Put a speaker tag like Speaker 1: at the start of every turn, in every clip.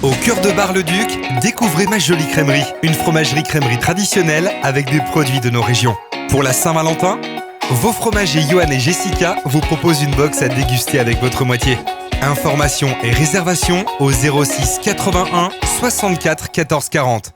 Speaker 1: Au cœur de Bar-le-Duc, découvrez Ma Jolie Crèmerie, une fromagerie-crèmerie traditionnelle avec des produits de nos régions. Pour la Saint-Valentin, vos fromagers Johan et Jessica vous proposent une box à déguster avec votre moitié. Informations et réservations au 06 81 64 14 40.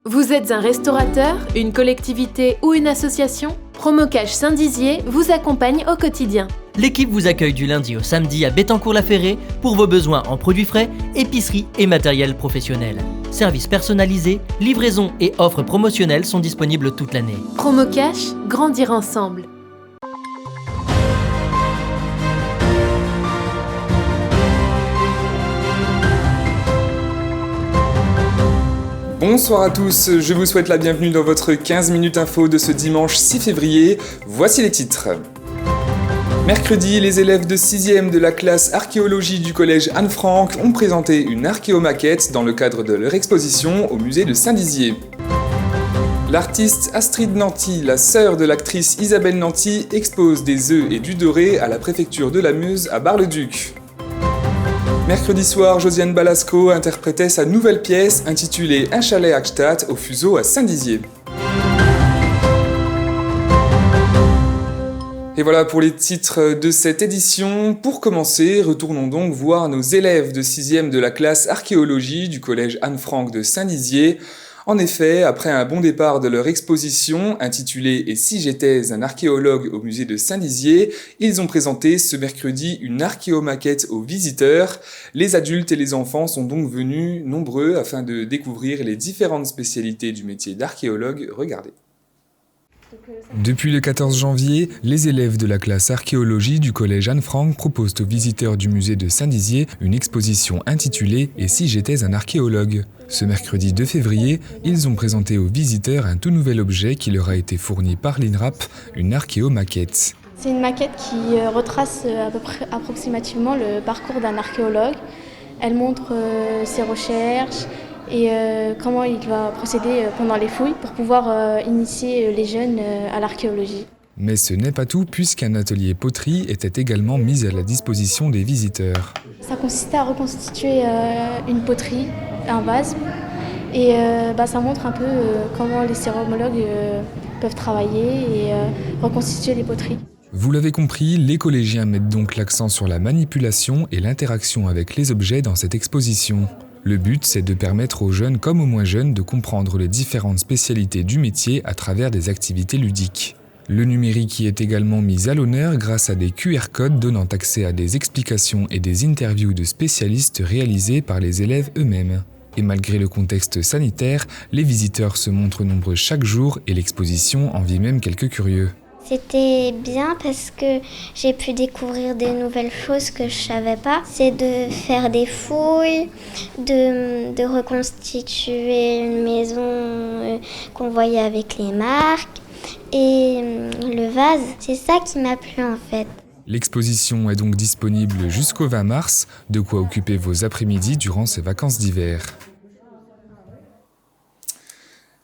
Speaker 2: Vous êtes un restaurateur, une collectivité ou une association ? Promocash Saint-Dizier vous accompagne au quotidien.
Speaker 3: L'équipe vous accueille du lundi au samedi à Bettencourt-la-Ferrée pour vos besoins en produits frais, épicerie et matériel professionnel. Services personnalisés, livraison et offres promotionnelles sont disponibles toute l'année.
Speaker 2: Promocash, grandir ensemble.
Speaker 4: Bonsoir à tous, je vous souhaite la bienvenue dans votre 15 minutes info de ce dimanche 6 février. Voici les titres. Mercredi, les élèves de 6e de la classe archéologie du collège Anne-Franck ont présenté une archéomaquette dans le cadre de leur exposition au musée de Saint-Dizier. L'artiste Astrid Nanty, la sœur de l'actrice Isabelle Nanty, expose des œufs et du doré à la préfecture de la Meuse à Bar-le-Duc. Mercredi soir, Josiane Balasco interprétait sa nouvelle pièce intitulée Un chalet à Gstaad au Fuseau à Saint-Dizier. Et voilà pour les titres de cette édition. Pour commencer, retournons donc voir nos élèves de 6e de la classe archéologie du collège Anne-Franck de Saint-Dizier. En effet, après un bon départ de leur exposition, intitulée « Et si j'étais un archéologue au musée de Saint-Dizier », ils ont présenté ce mercredi une archéomaquette aux visiteurs. Les adultes et les enfants sont donc venus nombreux afin de découvrir les différentes spécialités du métier d'archéologue. Regardez. Depuis le 14 janvier, les élèves de la classe archéologie du collège Anne-Franck proposent aux visiteurs du musée de Saint-Dizier une exposition intitulée « Et si j'étais un archéologue ». Ce mercredi 2 février, ils ont présenté aux visiteurs un tout nouvel objet qui leur a été fourni par l'INRAP, une archéomaquette.
Speaker 5: C'est une maquette qui retrace approximativement le parcours d'un archéologue. Elle montre ses recherches et comment il va procéder pendant les fouilles pour pouvoir initier les jeunes à l'archéologie.
Speaker 4: Mais ce n'est pas tout, puisqu'un atelier poterie était également mis à la disposition des visiteurs.
Speaker 5: Ça consistait à reconstituer une poterie, un vase, et ça montre un peu comment les céromologues peuvent travailler et reconstituer les poteries.
Speaker 4: Vous l'avez compris, les collégiens mettent donc l'accent sur la manipulation et l'interaction avec les objets dans cette exposition. Le but, c'est de permettre aux jeunes comme aux moins jeunes de comprendre les différentes spécialités du métier à travers des activités ludiques. Le numérique y est également mis à l'honneur grâce à des QR codes donnant accès à des explications et des interviews de spécialistes réalisées par les élèves eux-mêmes. Et malgré le contexte sanitaire, les visiteurs se montrent nombreux chaque jour et l'exposition envie même quelques curieux.
Speaker 6: C'était bien parce que j'ai pu découvrir des nouvelles choses que je ne savais pas. C'est de faire des fouilles, de reconstituer une maison qu'on voyait avec les marques. Et le vase, c'est ça qui m'a plu en fait.
Speaker 4: L'exposition est donc disponible jusqu'au 20 mars, de quoi occuper vos après-midi durant ces vacances d'hiver.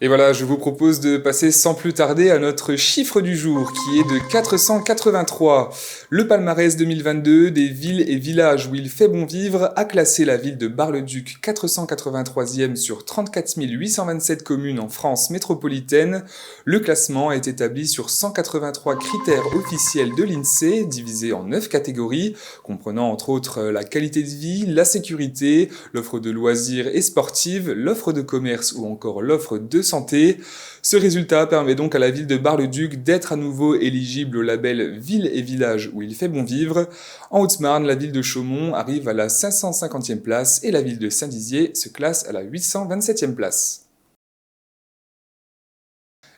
Speaker 4: Et voilà, je vous propose de passer sans plus tarder à notre chiffre du jour, qui est de 483. Le palmarès 2022 des villes et villages où il fait bon vivre a classé la ville de Bar-le-Duc 483e sur 34 827 communes en France métropolitaine. Le classement est établi sur 183 critères officiels de l'INSEE, divisés en 9 catégories, comprenant entre autres la qualité de vie, la sécurité, l'offre de loisirs et sportives, l'offre de commerce ou encore l'offre de santé. Ce résultat permet donc à la ville de Bar-le-Duc d'être à nouveau éligible au label Ville et Village où il fait bon vivre. En Haute-Marne, la ville de Chaumont arrive à la 550e place et la ville de Saint-Dizier se classe à la 827e place.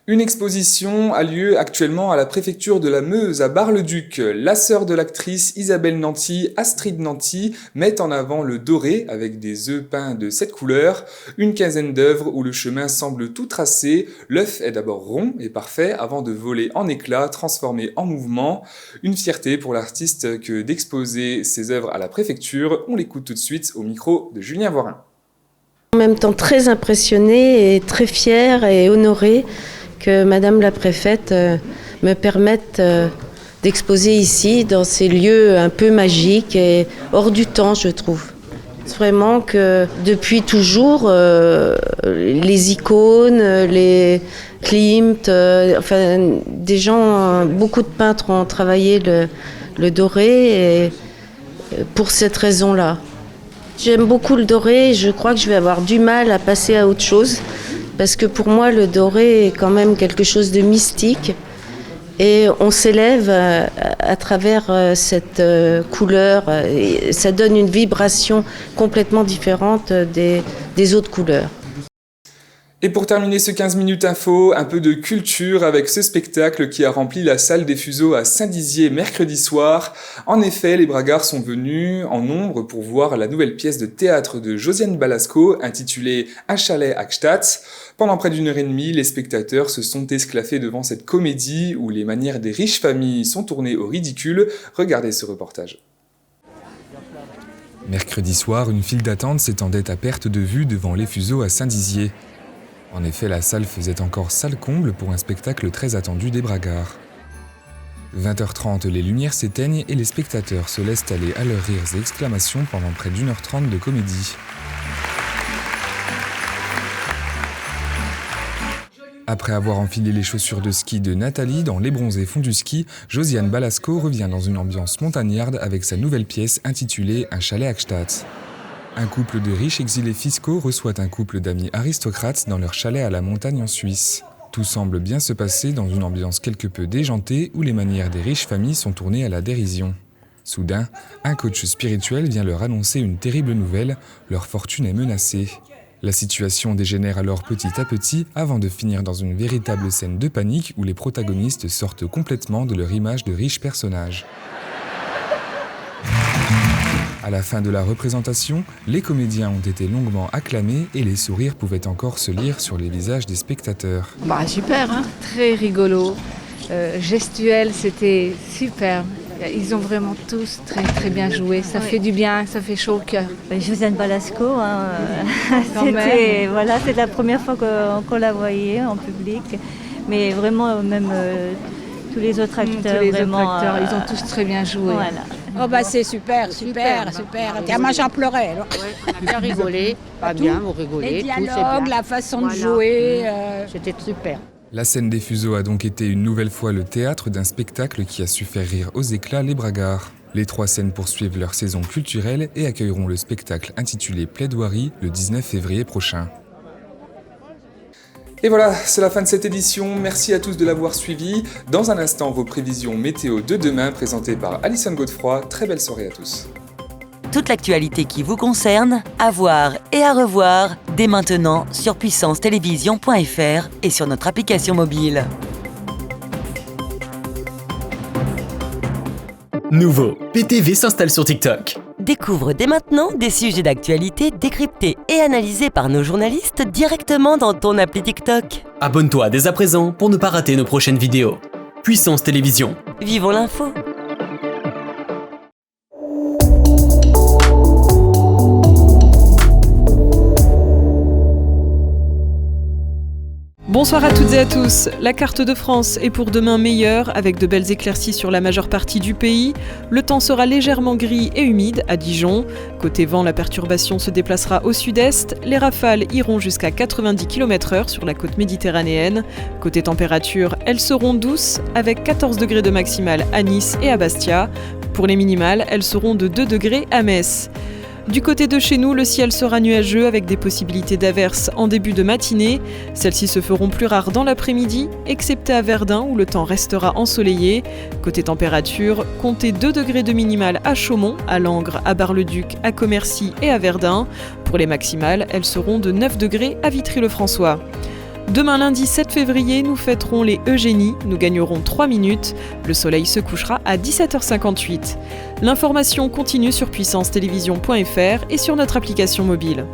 Speaker 4: Une exposition a lieu actuellement à la préfecture de la Meuse à Bar-le-Duc. La sœur de l'actrice Isabelle Nanty, Astrid Nanty, met en avant le doré avec des œufs peints de 7 couleurs. Une quinzaine d'œuvres où le chemin semble tout tracé. L'œuf est d'abord rond et parfait avant de voler en éclats, transformé en mouvement. Une fierté pour l'artiste que d'exposer ses œuvres à la préfecture. On l'écoute tout de suite au micro de Julien Voirin.
Speaker 7: En même temps très impressionnée et très fière et honorée que Madame la Préfète me permette d'exposer ici, dans ces lieux un peu magiques et hors du temps, je trouve. Vraiment que depuis toujours, les icônes, les Klimt, des gens, beaucoup de peintres ont travaillé le doré et pour cette raison-là. J'aime beaucoup le doré et je crois que je vais avoir du mal à passer à autre chose parce que pour moi, le doré est quand même quelque chose de mystique. Et on s'élève à travers cette couleur, et ça donne une vibration complètement différente des autres couleurs.
Speaker 4: Et pour terminer ce 15 minutes info, un peu de culture avec ce spectacle qui a rempli la salle des Fuseaux à Saint-Dizier mercredi soir. En effet, les Bragards sont venus en nombre pour voir la nouvelle pièce de théâtre de Josiane Balasco intitulée Un chalet à Gstaad. Pendant près d'une heure et demie, les spectateurs se sont esclaffés devant cette comédie où les manières des riches familles sont tournées au ridicule. Regardez ce reportage.
Speaker 8: Mercredi soir, une file d'attente s'étendait à perte de vue devant les Fuseaux à Saint-Dizier. En effet, la salle faisait encore salle comble pour un spectacle très attendu des Bragards. 20h30, les lumières s'éteignent et les spectateurs se laissent aller à leurs rires et exclamations pendant près d'1h30 de comédie. Après avoir enfilé les chaussures de ski de Nathalie dans Les Bronzés font du ski, Josiane Balasco revient dans une ambiance montagnarde avec sa nouvelle pièce intitulée Un chalet à Gstaad. Un couple de riches exilés fiscaux reçoit un couple d'amis aristocrates dans leur chalet à la montagne en Suisse. Tout semble bien se passer dans une ambiance quelque peu déjantée où les manières des riches familles sont tournées à la dérision. Soudain, un coach spirituel vient leur annoncer une terrible nouvelle, leur fortune est menacée. La situation dégénère alors petit à petit avant de finir dans une véritable scène de panique où les protagonistes sortent complètement de leur image de riches personnages. À la fin de la représentation, les comédiens ont été longuement acclamés et les sourires pouvaient encore se lire sur les visages des spectateurs.
Speaker 9: Super, hein, très rigolo, gestuel, c'était super. Ils ont vraiment tous très très bien joué, ça fait du bien, ça fait chaud au cœur.
Speaker 10: Josiane Balasco, c'est la première fois qu'on la voyait en public, mais vraiment même tous les autres acteurs,
Speaker 9: ils ont tous très bien joué.
Speaker 10: Voilà.
Speaker 11: C'est super. Moi j'en pleurais.
Speaker 12: On a bien rigolé, pas bien, on rigolait.
Speaker 11: Les dialogues, la façon de jouer,
Speaker 12: c'était super.
Speaker 8: La scène des Fuseaux a donc été une nouvelle fois le théâtre d'un spectacle qui a su faire rire aux éclats les Bragards. Les 3 scènes poursuivent leur saison culturelle et accueilleront le spectacle intitulé Plaidoirie le 19 février prochain.
Speaker 4: Et voilà, c'est la fin de cette édition. Merci à tous de l'avoir suivi. Dans un instant, vos prévisions météo de demain présentées par Alison Godefroy. Très belle soirée à tous.
Speaker 13: Toute l'actualité qui vous concerne, à voir et à revoir dès maintenant sur puissancetelevision.fr et sur notre application mobile.
Speaker 14: Nouveau, PTV s'installe sur TikTok.
Speaker 13: Découvre dès maintenant des sujets d'actualité décryptés et analysés par nos journalistes directement dans ton appli TikTok.
Speaker 14: Abonne-toi dès à présent pour ne pas rater nos prochaines vidéos. Puissance Télévision.
Speaker 13: Vivons l'info.
Speaker 15: Bonsoir à toutes et à tous. La carte de France est pour demain meilleure, avec de belles éclaircies sur la majeure partie du pays. Le temps sera légèrement gris et humide à Dijon. Côté vent, la perturbation se déplacera au sud-est. Les rafales iront jusqu'à 90 km/h sur la côte méditerranéenne. Côté température, elles seront douces, avec 14 degrés de maximale à Nice et à Bastia. Pour les minimales, elles seront de 2 degrés à Metz. Du côté de chez nous, le ciel sera nuageux avec des possibilités d'averses en début de matinée. Celles-ci se feront plus rares dans l'après-midi, excepté à Verdun où le temps restera ensoleillé. Côté température, comptez 2 degrés de minimale à Chaumont, à Langres, à Bar-le-Duc, à Commercy et à Verdun. Pour les maximales, elles seront de 9 degrés à Vitry-le-François. Demain lundi 7 février, nous fêterons les Eugénies, nous gagnerons 3 minutes. Le soleil se couchera à 17h58. L'information continue sur puissancetelevision.fr et sur notre application mobile.